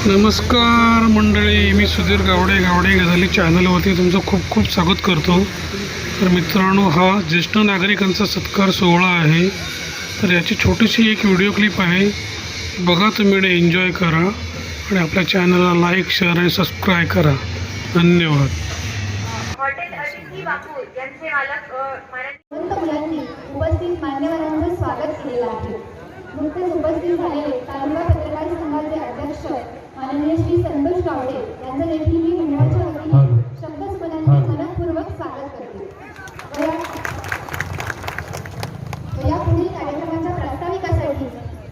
नमस्कार मंडळी, मी सुधीर गावडे गझाली चॅनलवरती तुमचं खूप खूप स्वागत करतो। तर मित्रांनो, हा ज्येष्ठ नागरिकांचा सत्कार सोहळा आहे। तर याची छोटीशी एक व्हिडिओ क्लिप आहे, बघा तुम्ही आणि एन्जॉय करा आणि आपल्या चॅनलला लाईक, शेअर आणि सबस्क्राईब करा। धन्यवाद। हॉटेल अतिथी बापू यांचे मालक मुलांनी उपस्थित मान्यवरांचं स्वागत केलेलं आहे। नुकतेच उपस्थित झालेले तालुका पत्रकार संघाचे अध्यक्ष माननीय श्री संतोष गावडे यांचं देखील मी मंडळाच्या वतीने शब्दस्मरणाने मनपूर्वक स्वागत करते। या पुढील कार्यक्रमाच्या प्रास्ताविकासाठी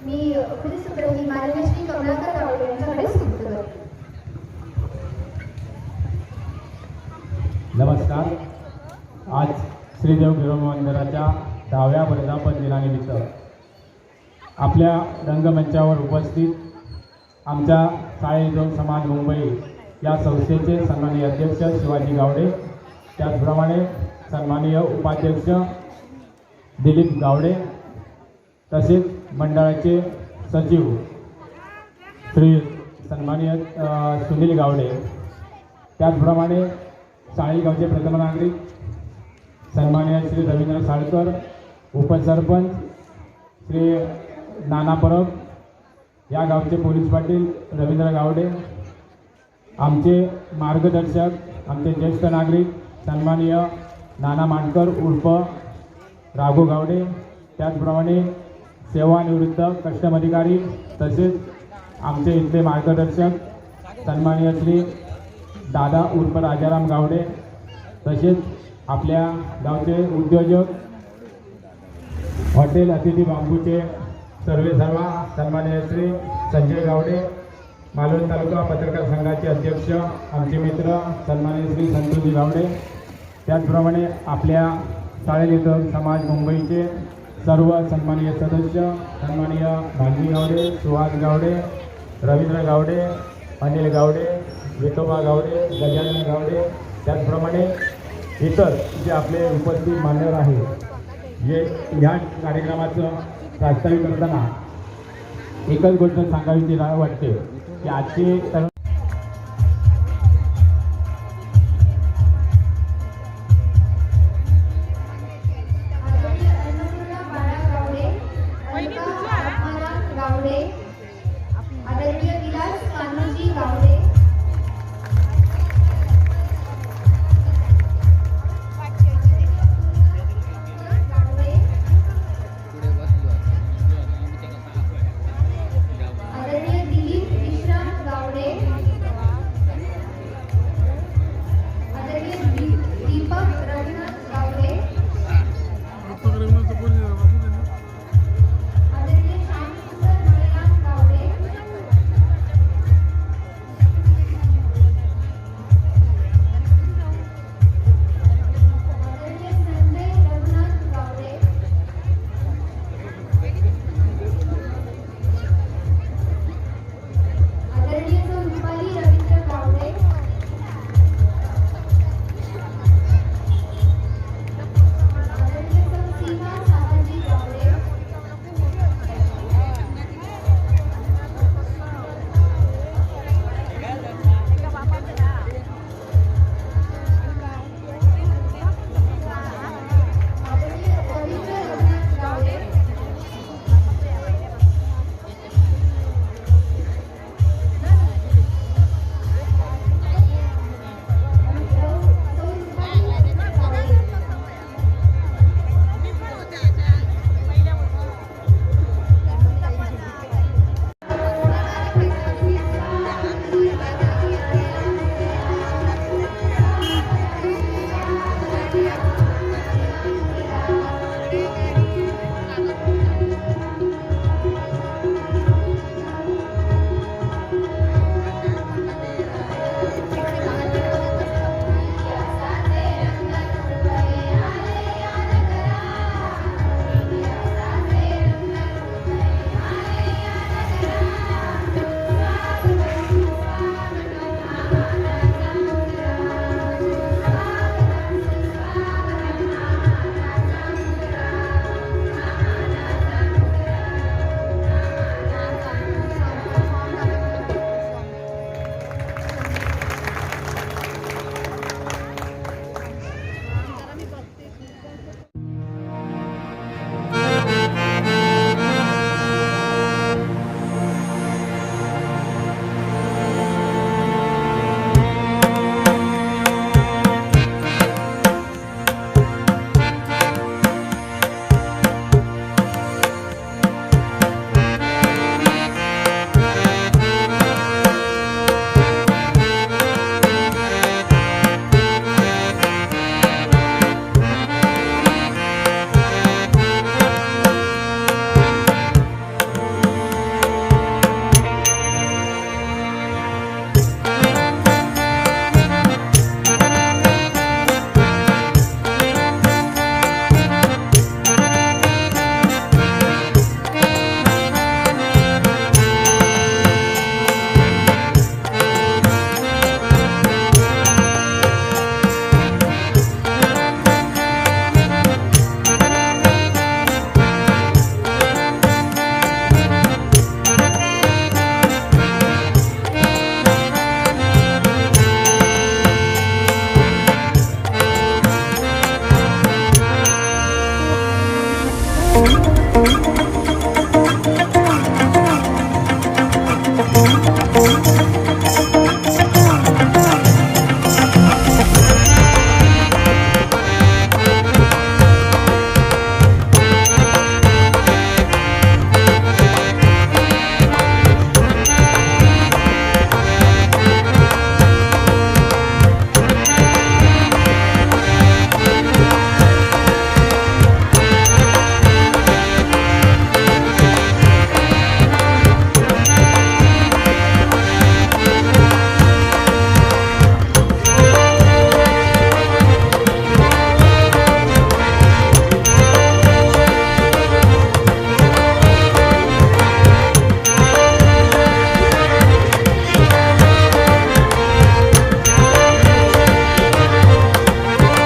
मी उपस्थित माननीय श्री कमलाकर गावडे यांच्याकडे सुपूर्द करते। नमस्कार। आज श्रीदेव गिरोह मंदिराच्या 10व्या वर्धापन दिनानिमित्त आपल्या रंगमंचावर उपस्थित आमच्या साळेगाव समाज मुंबई या संस्थेचे सन्माननीय अध्यक्ष शिवाजी गावडे, त्याचप्रमाणे सन्माननीय उपाध्यक्ष दिलीप गावडे, तसेच मंडळाचे सचिव श्री सन्माननीय सुनील गावडे, त्याचप्रमाणे साळेगावचे प्रथम नागरिक सन्माननीय श्री रवींद्र साळकर, उपसरपंच श्री नाना परब, या गावचे पोलीस पाटील रवींद्र गावडे, आमचे मार्गदर्शक आमचे ज्येष्ठ नागरिक सन्माननीय नाना मांडकर उर्फ राघू गावडे, त्याचप्रमाणे सेवानिवृत्त कस्टम अधिकारी तसेच आमचे इथले मार्गदर्शक सन्माननीय श्री दादा उर्फ राजाराम गावडे, तसेच आपल्या गावचे उद्योजक हॉटेल अतिथी बांबूचे सर्वेसर्वा सन्माननीय श्री संजय गावडे, मालवण तालुका पत्रकार संघाचे अध्यक्ष आमचे मित्र सन्माननीय श्री संतोषजी गावडे, त्याचप्रमाणे आपल्या साळेगाव समाज मुंबईचे सर्व सन्माननीय सदस्य सन्माननीय भालजी गावडे, सुहास गावडे, रवींद्र गावडे, अनिल गावडे, विठोबा गावडे, गजानन गावडे, त्याचप्रमाणे इतर जे आपले उपस्थित मान्यवर आहे, जे ह्या कार्यक्रमाचं प्रास्ताविक करताना एकच गोष्ट सांगावीची वाटते की आजची तरुण